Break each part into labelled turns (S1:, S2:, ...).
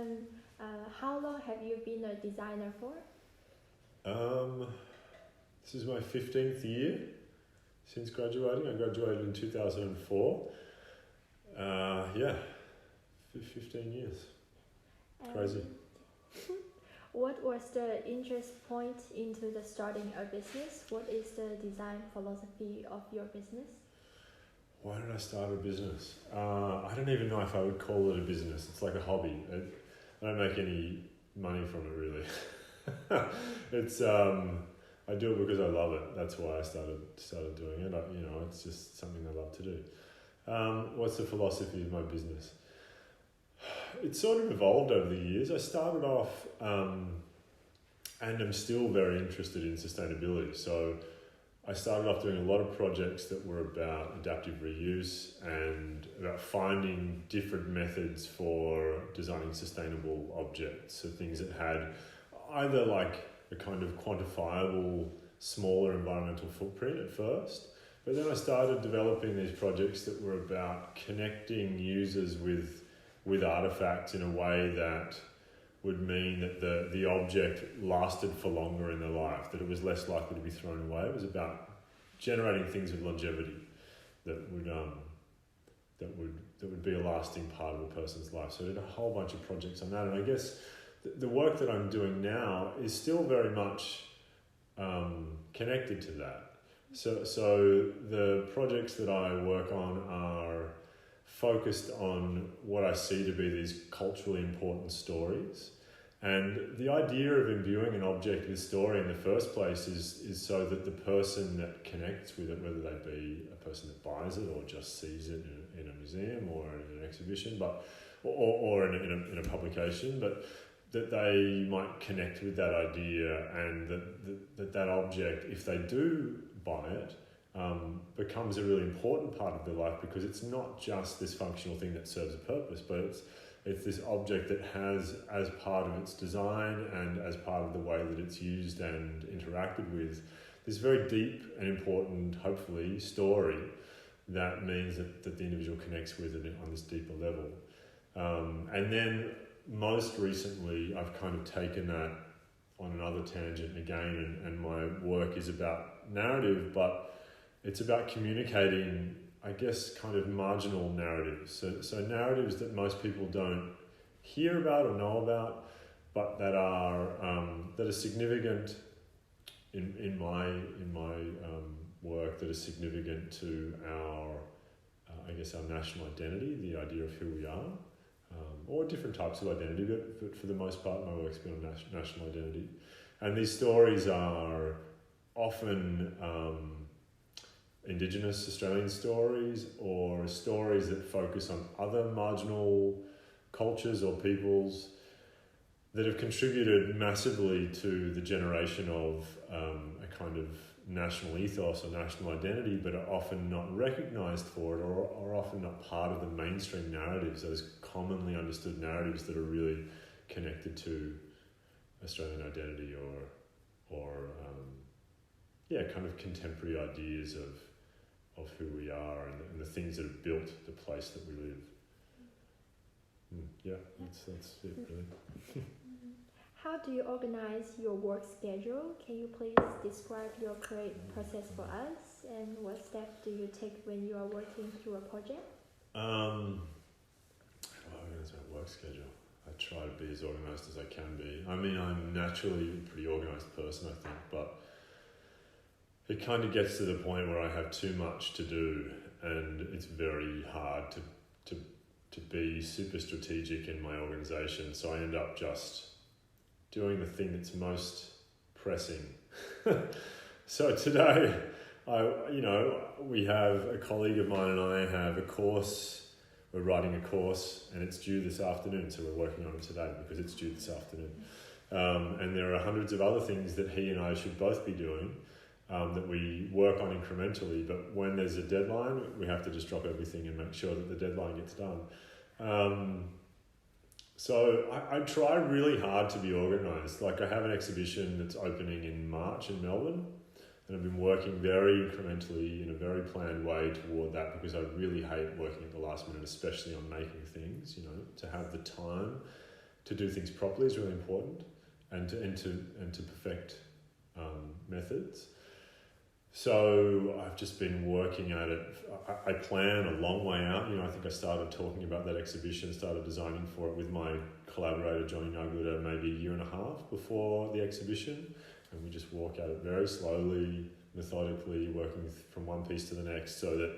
S1: And how long have you been a designer for?
S2: This is my 15th year since graduating. I graduated in 2004. 15 years. Crazy.
S1: What was the interest point into the starting a business? What is the design philosophy of your business?
S2: Why did I start a business? I don't even know if I would call it a business. It's like a hobby. I don't make any money from it really. It's I do it because I love it. That's why I started doing it. It's just something I love to do. What's the philosophy of my business? It's sort of evolved over the years. I started off, and I'm still very interested in sustainability. So I started off doing a lot of projects that were about adaptive reuse and about finding different methods for designing sustainable objects. So things that had either like a kind of quantifiable, smaller environmental footprint at first, but then I started developing these projects that were about connecting users with artifacts in a way that would mean that the object lasted for longer in their life, that it was less likely to be thrown away. It was about generating things with longevity that would be a lasting part of a person's life. So I did a whole bunch of projects on that, and I guess the work that I'm doing now is still very much connected to that. So the projects that I work on are focused on what I see to be these culturally important stories. And the idea of imbuing an object with story in the first place is so that the person that connects with it, whether they be a person that buys it or just sees it in a museum or in an exhibition, or in a publication, but that they might connect with that idea, and that object, if they do buy it, becomes a really important part of their life, because it's not just this functional thing that serves a purpose, but it's this object that has, as part of its design and as part of the way that it's used and interacted with, this very deep and important, hopefully, story that means that the individual connects with it on this deeper level. And then most recently, I've kind of taken that on another tangent again, and my work is about narrative, but it's about communicating, I guess, kind of marginal narratives. So narratives that most people don't hear about or know about, but that are significant in my work, that are significant to our national identity, the idea of who we are, or different types of identity, but for the most part, my work's been on national identity. And these stories are often Indigenous Australian stories, or stories that focus on other marginal cultures or peoples that have contributed massively to the generation of a kind of national ethos or national identity, but are often not recognised for it, or are often not part of the mainstream narratives, those commonly understood narratives that are really connected to Australian identity or kind of contemporary ideas of who we are and the things that have built the place that we live. That's it really.
S1: How do you organize your work schedule? Can you please describe your creative process for us, and what steps do you take when you are working through a project?
S2: How do I organize my work schedule? I try to be as organized as I can be. I mean, I'm naturally a pretty organized person, I think, but it kind of gets to the point where I have too much to do, and it's very hard to be super strategic in my organization. So I end up just doing the thing that's most pressing. So today, we have a colleague of mine and I have a course. We're writing a course, and it's due this afternoon. So we're working on it today because it's due this afternoon. And there are hundreds of other things that he and I should both be doing, that we work on incrementally. But when there's a deadline, we have to just drop everything and make sure that the deadline gets done. So I try really hard to be organised. Like, I have an exhibition that's opening in March in Melbourne, and I've been working very incrementally in a very planned way toward that, because I really hate working at the last minute, especially on making things, to have the time to do things properly is really important, and to perfect methods. So I've just been working at it. I plan a long way out. I think I started talking about that exhibition, started designing for it with my collaborator Johnny Naguda maybe a year and a half before the exhibition, and we just walk at it very slowly, methodically, working from one piece to the next, so that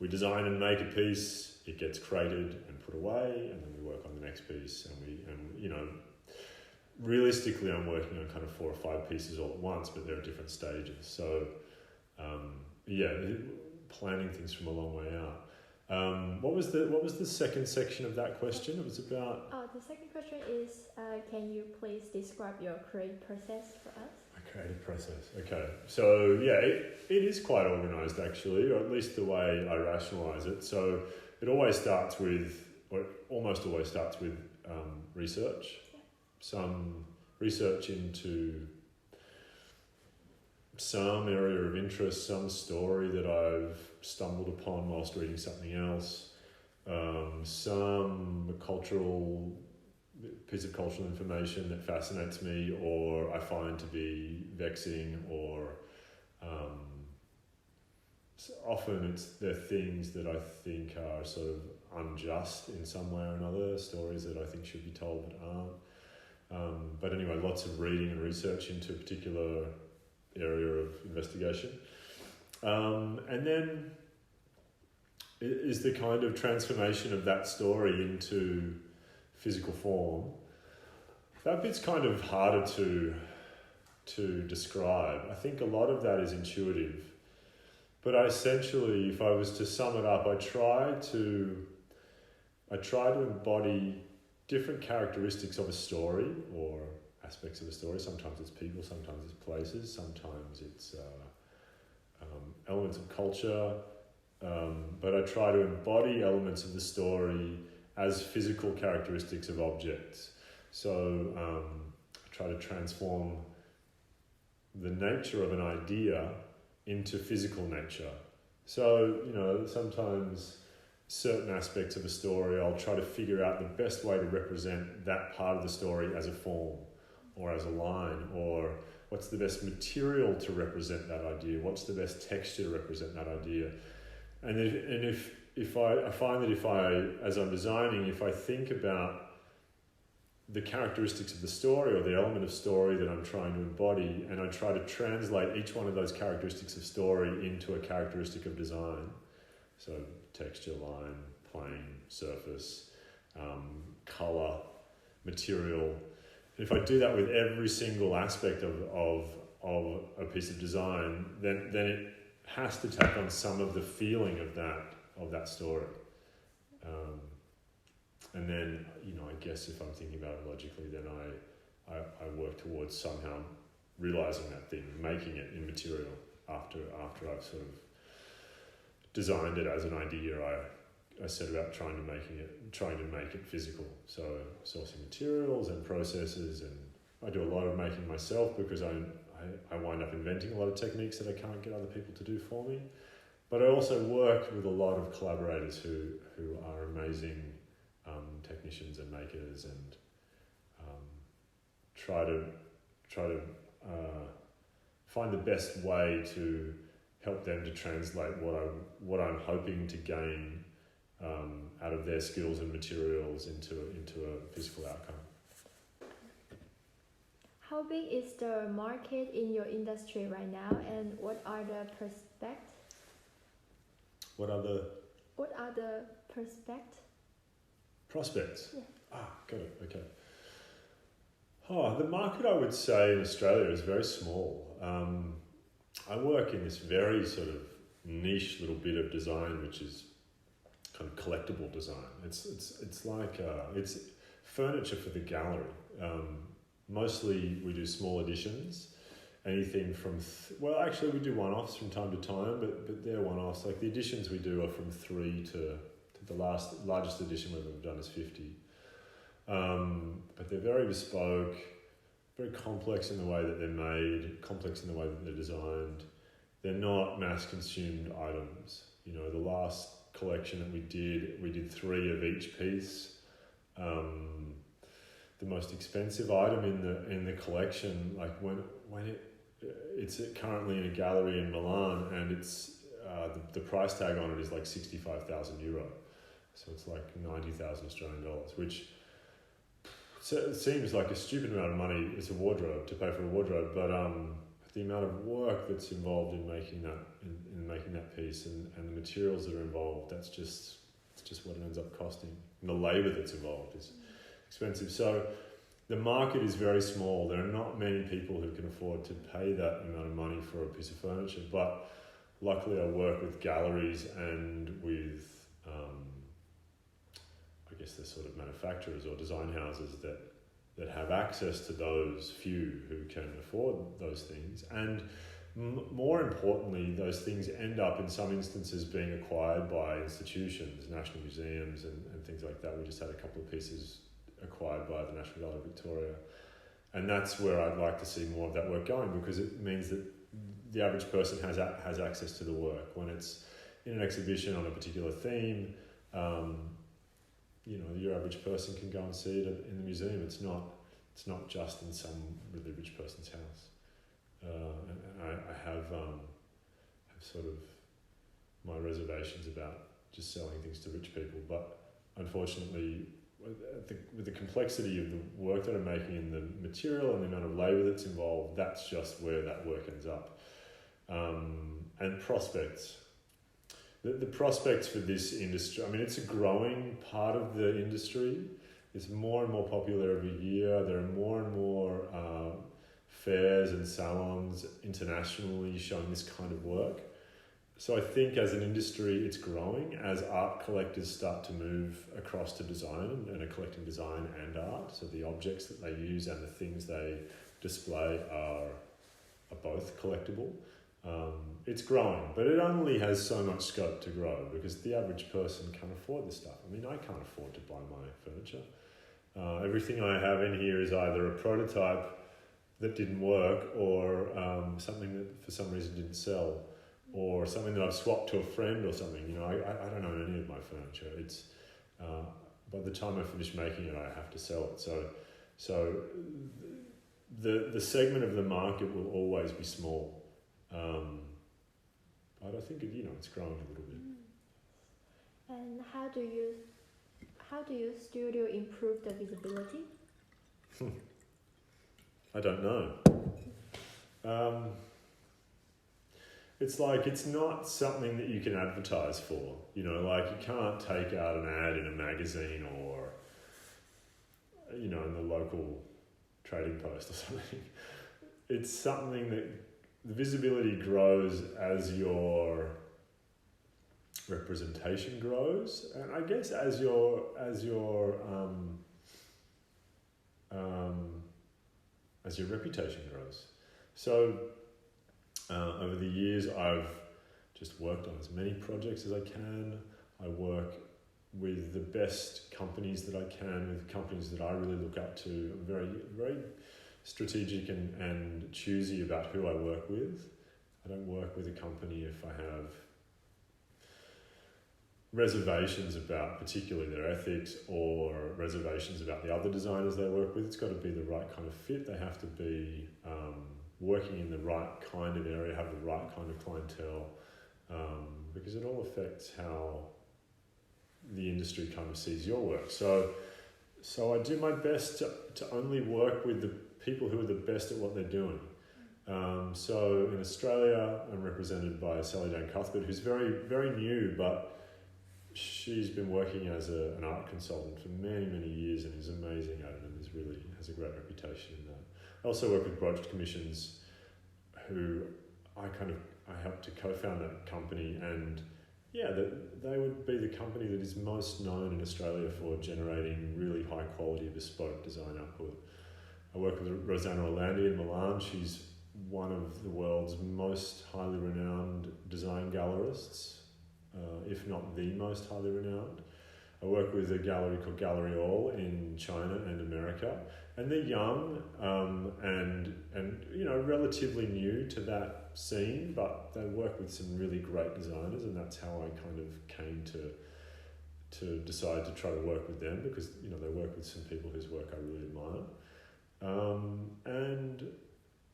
S2: we design and make a piece, it gets created and put away, and then we work on the next piece, realistically I'm working on kind of 4 or 5 pieces all at once, but there are different stages. So planning things from a long way out. What was the second section of that question? It was about...
S1: The second question is, can you please describe your creative process for us?
S2: A creative process, okay. So it is quite organised actually, or at least the way I rationalise it. So it almost always starts with research. Some research into some area of interest, some story that I've stumbled upon whilst reading something else, some piece of cultural information that fascinates me or I find to be vexing, or so often they're things that I think are sort of unjust in some way or another, stories that I think should be told but aren't. But anyway, lots of reading and research into a particular area of investigation. And then is the kind of transformation of that story into physical form. That bit's kind of harder to describe. I think a lot of that is intuitive. But essentially, if I was to sum it up, I try to embody different characteristics of a story or aspects of a story. Sometimes it's people, sometimes it's places, sometimes it's elements of culture. But I try to embody elements of the story as physical characteristics of objects. So I try to transform the nature of an idea into physical nature. So, sometimes certain aspects of a story, I'll try to figure out the best way to represent that part of the story as a form or as a line, or what's the best material to represent that idea, what's the best texture to represent that idea. And if I find that as I'm designing, if I think about the characteristics of the story or the element of story that I'm trying to embody, and I try to translate each one of those characteristics of story into a characteristic of design, so texture, line, plane, surface, colour, material. If I do that with every single aspect of a piece of design, then it has to take on some of the feeling of that story. And then, I guess if I'm thinking about it logically, then I work towards somehow realising that thing, making it in material after I've sort of designed it as an idea. I set about trying to make it physical. So sourcing materials and processes, and I do a lot of making myself because I wind up inventing a lot of techniques that I can't get other people to do for me. But I also work with a lot of collaborators who are amazing technicians and makers, and try to find the best way to help them to translate what I'm hoping to gain out of their skills and materials into a physical outcome.
S1: How big is the market in your industry right now, and what are the prospects?
S2: What are the
S1: prospects?
S2: Prospects?
S1: Yeah.
S2: Got it, okay. The market, I would say, in Australia is very small. I work in this very sort of niche little bit of design, which is kind of collectible design. It's like it's furniture for the gallery. Mostly we do small editions, anything from actually we do one-offs from time to time, but they're one-offs. Like the editions we do are from 3 to the largest edition we've ever done is 50. But they're very bespoke, very complex in the way that they're made, complex in the way that they're designed. They're not mass-consumed items. The last collection that we did 3 of each piece. the most expensive item in the collection. Like when it's currently in a gallery in Milan, and it's the price tag on it is like €65,000. So it's like 90,000 Australian dollars, which seems like a stupid amount of money. It's a wardrobe, to pay for a wardrobe, but the amount of work that's involved in making that in making that piece, and the materials that are involved, it's just what it ends up costing. And the labour that's involved is expensive. So the market is very small. There are not many people who can afford to pay that amount of money for a piece of furniture. But luckily I work with galleries and with I guess the sort of manufacturers or design houses that have access to those few who can afford those things. And more importantly, those things end up in some instances being acquired by institutions, national museums and things like that. We just had a couple of pieces acquired by the National Gallery of Victoria. And that's where I'd like to see more of that work going, because it means that the average person has access to the work. When it's in an exhibition on a particular theme, your average person can go and see it in the museum. It's not just in some really rich person's house. I have sort of my reservations about just selling things to rich people, but unfortunately, with the complexity of the work that I'm making and the material and the amount of labour that's involved, that's just where that work ends up. And prospects. The prospects for this industry, I mean, it's a growing part of the industry. It's more and more popular every year. There are more and more fairs and salons internationally showing this kind of work. So I think as an industry, it's growing as art collectors start to move across to design and are collecting design and art. So the objects that they use and the things they display are both collectible. It's growing, but it only has so much scope to grow because the average person can't afford this stuff. I mean, I can't afford to buy my furniture. Everything I have in here is either a prototype that didn't work or something that for some reason didn't sell, or something that I've swapped to a friend or something. I don't own any of my furniture. It's by the time I finish making it, I have to sell it. So the segment of the market will always be small. But I think it's growing a little bit.
S1: And how do your studio improve the visibility?
S2: I don't know. It's not something that you can advertise for. You can't take out an ad in a magazine or in the local trading post or something. It's something that the visibility grows as your representation grows, and I guess as your reputation grows. So over the years, I've just worked on as many projects as I can. I work with the best companies that I can, with companies that I really look up to. I'm very, very strategic and choosy about who I work with. I don't work with a company if I have reservations about particularly their ethics or reservations about the other designers they work with. It's got to be the right kind of fit. They have to be working in the right kind of area, have the right kind of clientele, because it all affects how the industry kind of sees your work. So I do my best to only work with the people who are the best at what they're doing. So in Australia, I'm represented by Sally Jane Cuthbert, who's very, very new, but she's been working as an art consultant for many, many years and is amazing at it and has a great reputation in that. I also work with Broached Commissions, who I helped to co-found that company, and they would be the company that is most known in Australia for generating really high quality bespoke design output. I work with Rosanna Orlandi in Milan. She's one of the world's most highly renowned design gallerists, if not the most highly renowned. I work with a gallery called Gallery All in China and America, and they're young and relatively new to that scene, but they work with some really great designers, and that's how I kind of came to decide to try to work with them, because they work with some people whose work I really admire, and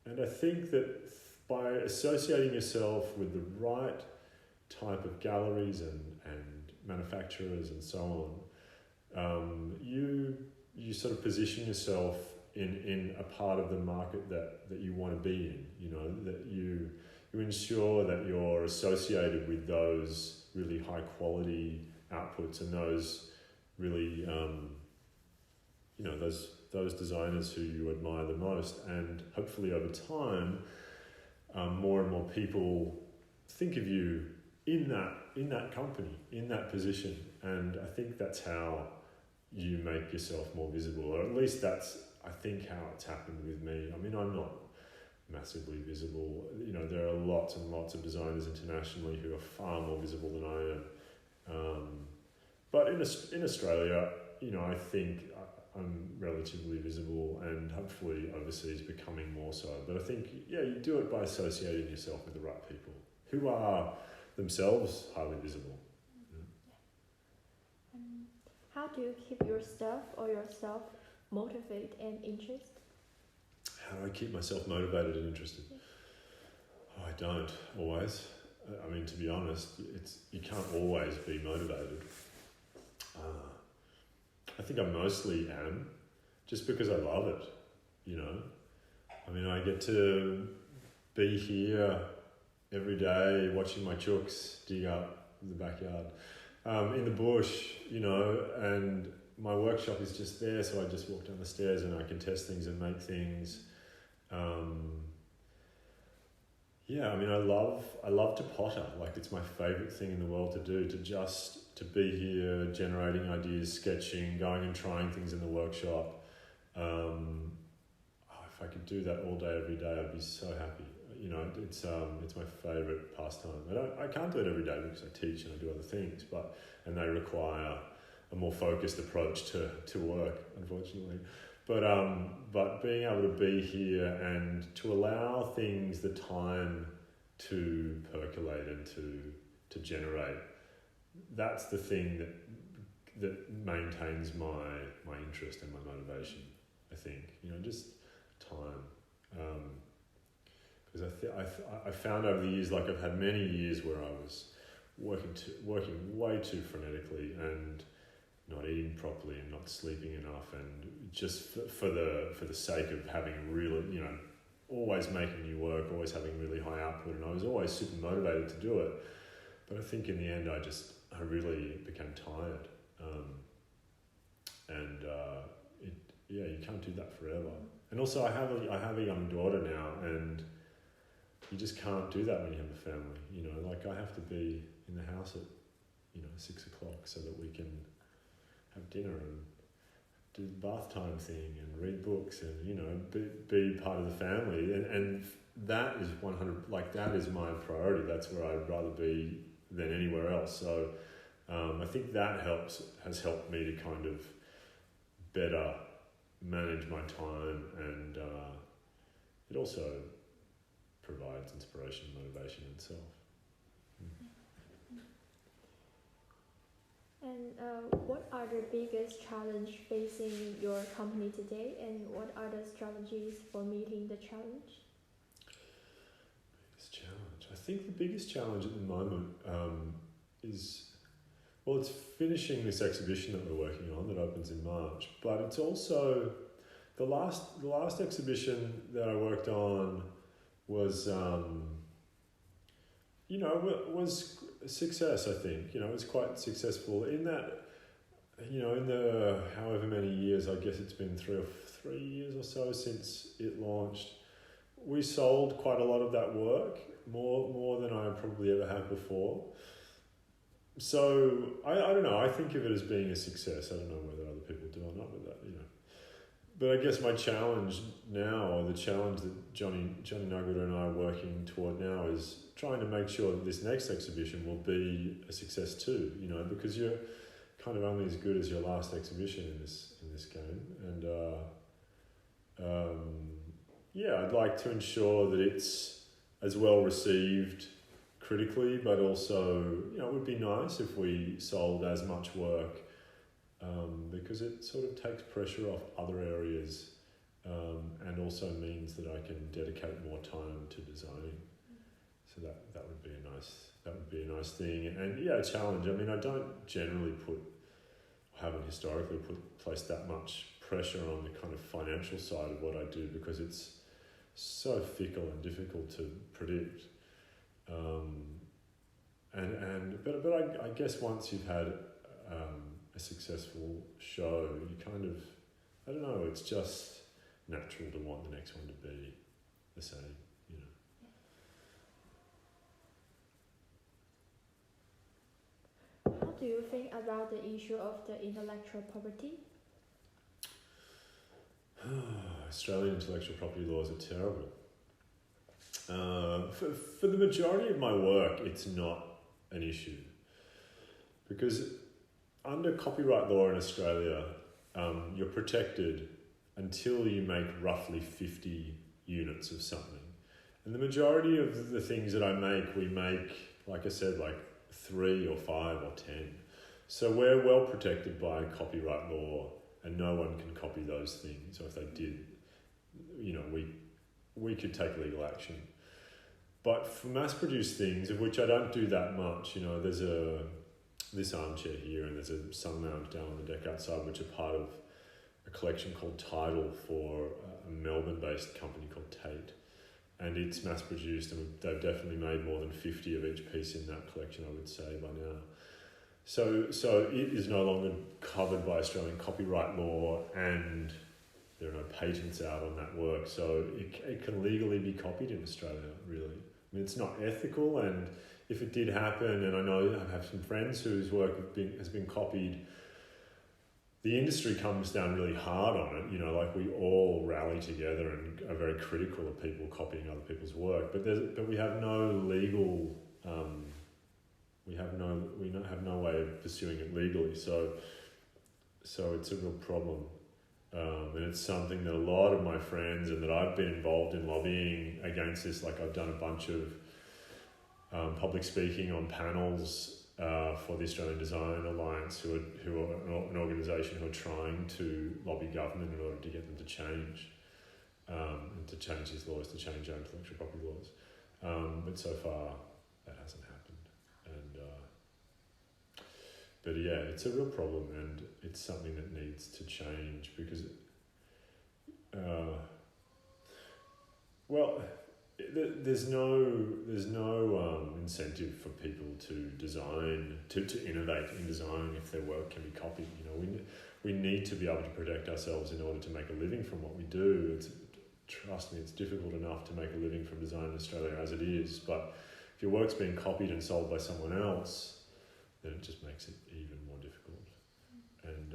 S2: I think that by associating yourself with the right type of galleries and manufacturers and so on, you sort of position yourself in a part of the market that you want to be in. That you ensure that you're associated with those really high quality outputs and those really those designers who you admire the most, and hopefully over time more and more people think of you in that company, in that position, and I think that's how you make yourself more visible, or at least that's, I think, how it's happened with me. I mean, I'm not massively visible. There are lots and lots of designers internationally who are far more visible than I am. But in Australia, I think I'm relatively visible, and hopefully overseas becoming more so. But I think, you do it by associating yourself with the right people who are themselves highly visible.
S1: How do you keep your staff or yourself motivated and interested?
S2: How do I keep myself motivated and interested? I don't always. I mean, to be honest, you can't always be motivated. I think I mostly am, just because I love it, I mean, I get to be here every day watching my chooks dig up in the backyard, in the bush, and my workshop is just there, so I just walk down the stairs and I can test things and make things. I mean, I love to potter. Like, it's my favourite thing in the world to do, to be here, generating ideas, sketching, going and trying things in the workshop. If I could do that all day, every day, I'd be so happy. It's my favourite pastime. I can't do it every day because I teach and I do other things, and they require a more focused approach to work, unfortunately. But being able to be here and to allow things the time to percolate and to generate, that's the thing that maintains my interest and my motivation, I think. Just time. Because I found over the years, like, I've had many years where I was working way too frenetically and not eating properly and not sleeping enough, and just for the sake of having really, always making new work, always having really high output, and I was always super motivated to do it. But I think in the end, I really became tired, you can't do that forever. And also, I have a young daughter now, and you just can't do that when you have a family. Like, I have to be in the house at 6 o'clock so that we can have dinner and do the bath time thing and read books and be part of the family, and that is 100, like, that is my priority. That's where I'd rather be than anywhere else. So I think that has helped me to kind of better manage my time, and it also provides inspiration and motivation in itself.
S1: And what are the biggest challenge facing your company today, and what are the strategies for meeting the challenge?
S2: Biggest challenge? I think the biggest challenge at the moment is, it's finishing this exhibition that we're working on that opens in March, but it's also the last exhibition that I worked on was was a success, I think. It was quite successful in that, in the however many years, I guess it's been 3 years or so since it launched, we sold quite a lot of that work, more than I probably ever have before. So I don't know, I think of it as being a success. I don't know whether other people do or not with that, But I guess my challenge now, or the challenge that Johnny Nuggeter and I are working toward now, is trying to make sure that this next exhibition will be a success too, because you're kind of only as good as your last exhibition in this game. And I'd like to ensure that it's as well received critically, but also, you know, it would be nice if we sold as much work, because it sort of takes pressure off other areas, and also means that I can dedicate more time to designing. So that would be a nice thing, and yeah, a challenge. I mean, I don't generally haven't historically placed that much pressure on the kind of financial side of what I do, because it's so fickle and difficult to predict. But I guess once you've had a successful show, you kind of, I don't know, it's just natural to want the next one to be the same, you know.
S1: How do you think about the issue of the intellectual property?
S2: Australian intellectual property laws are terrible. For the majority of my work, it's not an issue, because under copyright law in Australia, you're protected until you make roughly 50 units of something. And the majority of the things that I make, we make, like I said, like 3 or 5 or 10. So we're well protected by copyright law, and no one can copy those things. Or if they did, you know, we could take legal action. But for mass-produced things, of which I don't do that much, you know, there's this armchair here, and there's a sun lounge down on the deck outside, which are part of a collection called Tidal for a Melbourne-based company called Tate. And it's mass-produced, and they've definitely made more than 50 of each piece in that collection, I would say, by now. So it is no longer covered by Australian copyright law, and there are no patents out on that work. So it can legally be copied in Australia, really. I mean, it's not ethical, and if it did happen, and I know I have some friends whose work has been copied, the industry comes down really hard on it. You know, like we all rally together and are very critical of people copying other people's work. But we have no legal, we have no way of pursuing it legally. So it's a real problem, and it's something that a lot of my friends and that I've been involved in lobbying against this. Like I've done a bunch of public speaking on panels for the Australian Design Alliance, who are an organisation who are trying to lobby government in order to get them to change, and to change these laws, to change our intellectual property laws. But so far, that hasn't happened. But yeah, it's a real problem, and it's something that needs to change, because, there's no incentive for people to design, to innovate in design if their work can be copied. You know, we need to be able to protect ourselves in order to make a living from what we do. Trust me, it's difficult enough to make a living from design in Australia as it is, but if your work's being copied and sold by someone else, then it just makes it even more difficult. And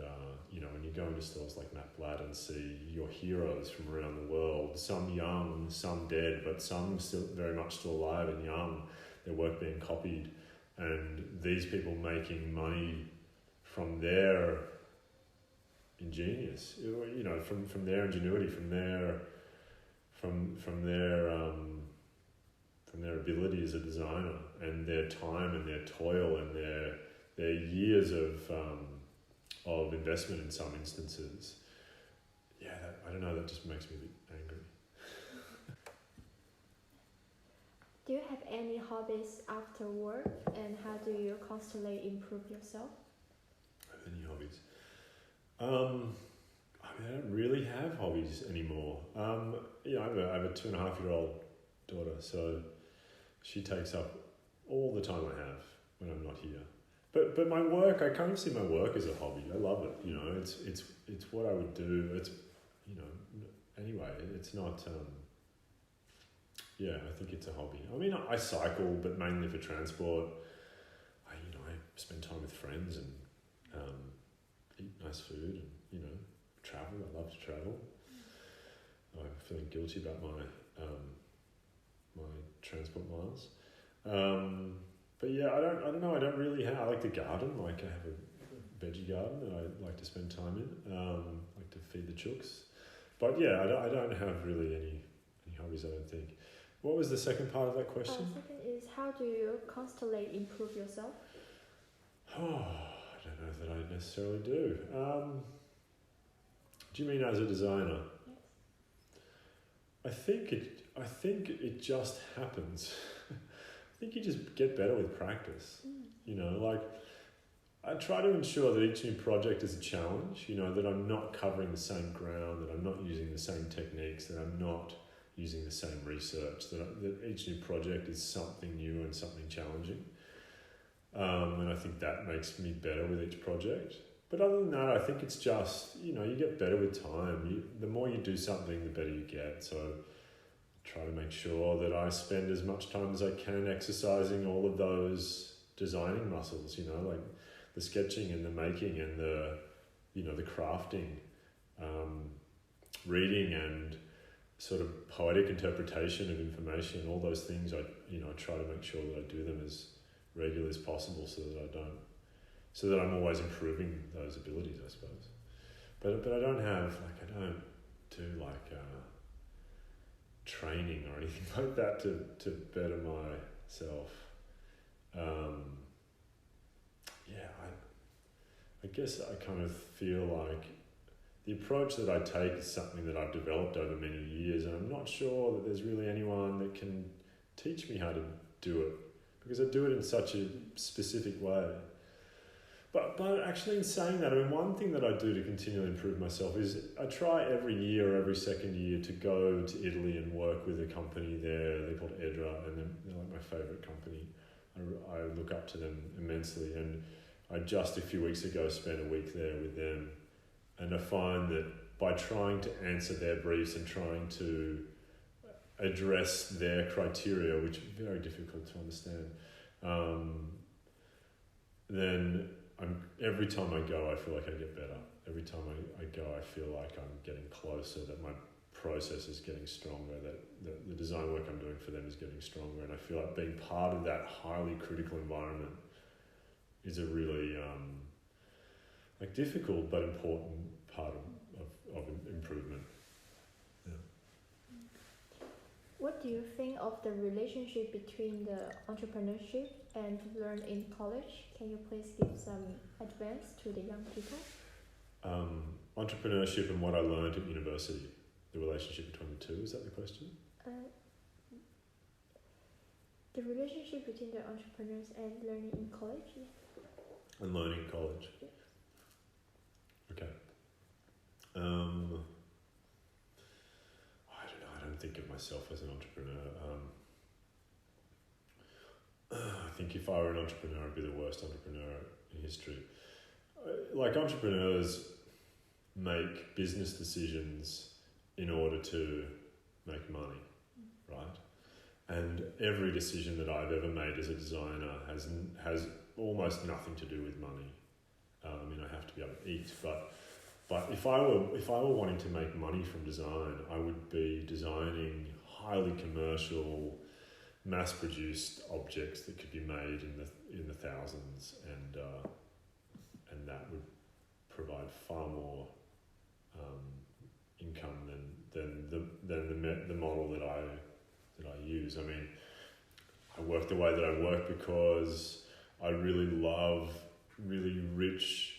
S2: you know, when you go into stores like Matt Blatt and see your heroes from around the world, some young, some dead, but some still very much still alive and young, their work being copied, and these people making money from their ingenious, you know, from their ingenuity, from their ability as a designer, and their time and their toil and their years of investment in some instances. Yeah, I don't know, that just makes me a bit angry.
S1: Do you have any hobbies after work, and how do you constantly improve yourself?
S2: Any hobbies? I mean, I don't really have hobbies anymore. You know, I have a 2.5-year-old daughter, so she takes up all the time I have when I'm not here. But my work, I kind of see my work as a hobby. I love it. You know, it's what I would do. It's, you know, anyway, it's not. Yeah, I think it's a hobby. I mean, I cycle, but mainly for transport. I spend time with friends and eat nice food, and, you know, travel. I love to travel. I'm feeling guilty about my transport miles. But yeah, I don't know. I don't really have. I like to garden. Like, I have a veggie garden that I like to spend time in. Like to feed the chooks. But yeah, I don't have really any hobbies, I don't think. What was the second part of that question?
S1: Second is, how do you constantly improve yourself?
S2: Oh, I don't know that I necessarily do. Do you mean as a designer?
S1: Yes.
S2: I think it just happens. I think you just get better with practice. You know, like I try to ensure that each new project is a challenge, you know, that I'm not covering the same ground, that I'm not using the same techniques, that I'm not using the same research, that each new project is something new and something challenging. And I think that makes me better with each project. But other than that, I think it's just, you know, you get better with time. The more you do something, the better you get. So try to make sure that I spend as much time as I can exercising all of those designing muscles, you know, like the sketching and the making and the, you know, the crafting, reading and sort of poetic interpretation of information, all those things. I try to make sure that I do them as regularly as possible so that I'm always improving those abilities, I suppose. But I don't do training or anything like that to better myself. I guess I kind of feel like the approach that I take is something that I've developed over many years, and I'm not sure that there's really anyone that can teach me how to do it, because I do it in such a specific way. But actually, in saying that, I mean, one thing that I do to continually improve myself is I try every year or every second year to go to Italy and work with a company there. They're called Edra, and they're like my favourite company. I look up to them immensely, and I just a few weeks ago spent a week there with them, and I find that by trying to answer their briefs and trying to address their criteria, which is very difficult to understand, then every time I go, I feel like I get better. Every time I go, I feel like I'm getting closer, that my process is getting stronger, that the design work I'm doing for them is getting stronger, and I feel like being part of that highly critical environment is a really difficult but important part of improvement. Yeah.
S1: What do you think of the relationship between the entrepreneurship and learn in college? Can you please give some advice to the young people?
S2: Entrepreneurship and what I learned at university, the relationship between the two, is that the question?
S1: The relationship between the entrepreneurs and learning in college? Yeah.
S2: And learning in college?
S1: Yeah.
S2: Okay. I don't think of myself as an entrepreneur. I think if I were an entrepreneur, I'd be the worst entrepreneur in history. Like, entrepreneurs make business decisions in order to make money, right? And every decision that I've ever made as a designer has almost nothing to do with money. I mean, I have to be able to eat, but if I were wanting to make money from design, I would be designing highly commercial, mass-produced objects that could be made in the thousands, and that would provide far more income than the model that I use. I mean, I work the way that I work because I really love really rich,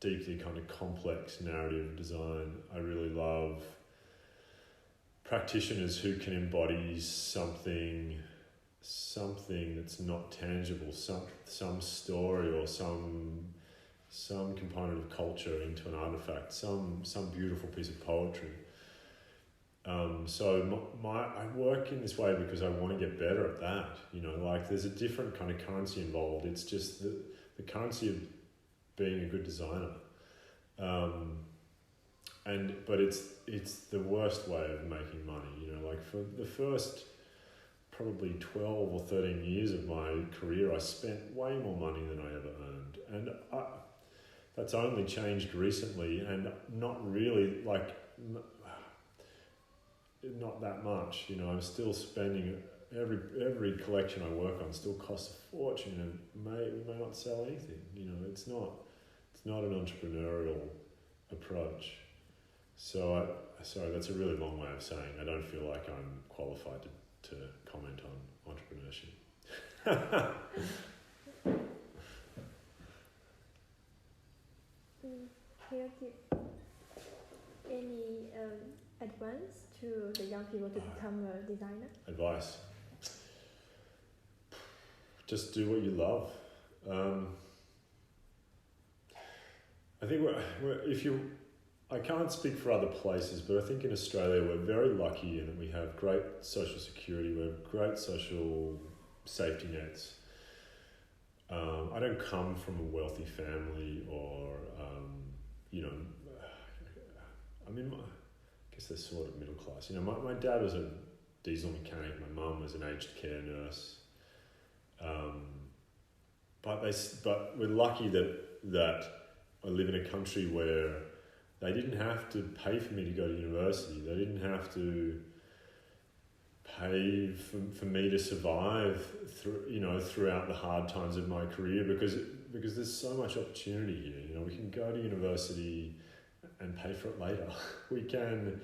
S2: deeply kind of complex narrative design. I really love practitioners who can embody something that's not tangible, some story or some component of culture into an artifact, some beautiful piece of poetry. So I work in this way because I want to get better at that. You know, like, there's a different kind of currency involved. It's just the currency of being a good designer. But it's the worst way of making money. You know, like, for the first probably 12 or 13 years of my career, I spent way more money than I ever earned, and that's only changed recently, and not really, like, not that much. You know, I'm still spending every collection I work on still costs a fortune, and we may not sell anything. You know, it's not an entrepreneurial approach. So sorry, that's a really long way of saying I don't feel like I'm qualified to comment on entrepreneurship.
S1: Can you give any advice to the young people to become a designer?
S2: Advice. Just do what you love. I think I can't speak for other places, but I think in Australia we're very lucky in that we have great social security, we have great social safety nets. I don't come from a wealthy family or, I guess they're sort of middle class. My dad was a diesel mechanic, my mum was an aged care nurse. But we're lucky that I live in a country where they didn't have to pay for me to go to university. They didn't have to pay for me to survive throughout the hard times of my career because there's so much opportunity here. We can go to university and pay for it later. We can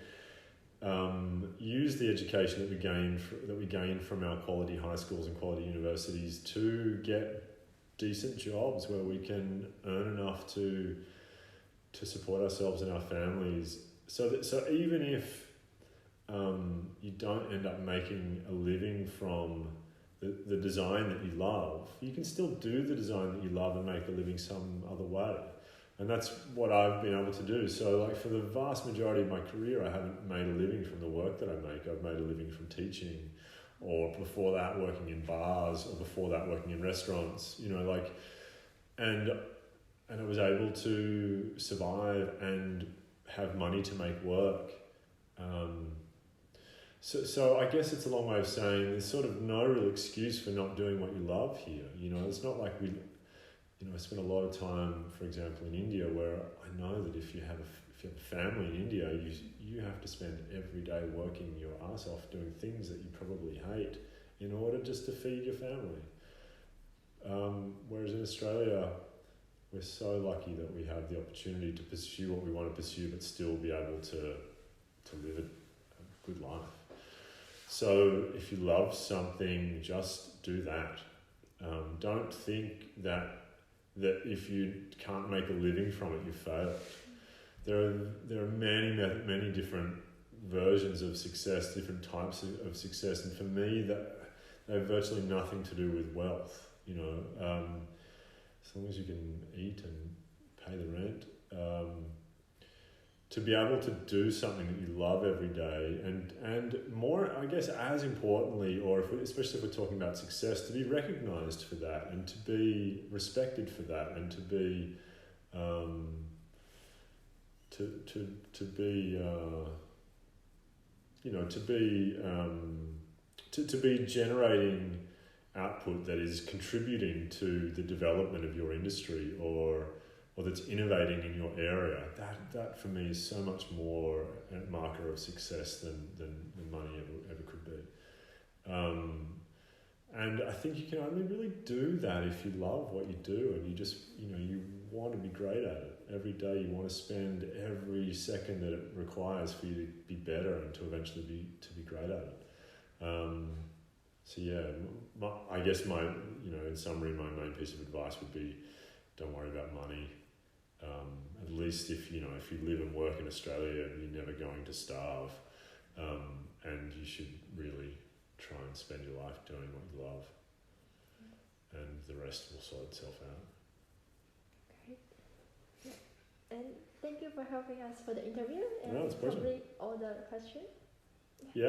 S2: use the education that we gain from our quality high schools and quality universities to get decent jobs where we can earn enough to support ourselves and our families. So even if you don't end up making a living from the design that you love, you can still do the design that you love and make a living some other way. And that's what I've been able to do. So like for the vast majority of my career, I haven't made a living from the work that I make. I've made a living from teaching, or before that working in bars, or before that working in restaurants, and I was able to survive and have money to make work. So I guess it's a long way of saying there's sort of no real excuse for not doing what you love here. It's not like I spent a lot of time, for example, in India, where I know that if you have a family in India, you have to spend every day working your ass off doing things that you probably hate in order just to feed your family. Whereas in Australia, we're so lucky that we have the opportunity to pursue what we want to pursue, but still be able to live a good life. So if you love something, just do that. Don't think that if you can't make a living from it, you failed. There are many different versions of success, different types of success, and for me, that they have virtually nothing to do with wealth. As long as you can eat and pay the rent, to be able to do something that you love every day, and more, I guess, as importantly, or especially if we're talking about success, to be recognised for that, and to be respected for that, and to be to be generating output that is contributing to the development of your industry, or that's innovating in your area. That for me is so much more a marker of success than money ever could be. And I think you can only really do that if you love what you do, and you just you want to be great at it. Every day you want to spend every second that it requires for you to be better and to eventually be great at it. So yeah, I guess in summary, my main piece of advice would be, don't worry about money. At least if you live and work in Australia, you're never going to starve, and you should really try and spend your life doing what you love, and the rest will sort itself out.
S1: Great. Yeah. And thank you for helping us for the interview and
S2: No, it's a pleasure.
S1: complete all the questions.
S2: Yeah.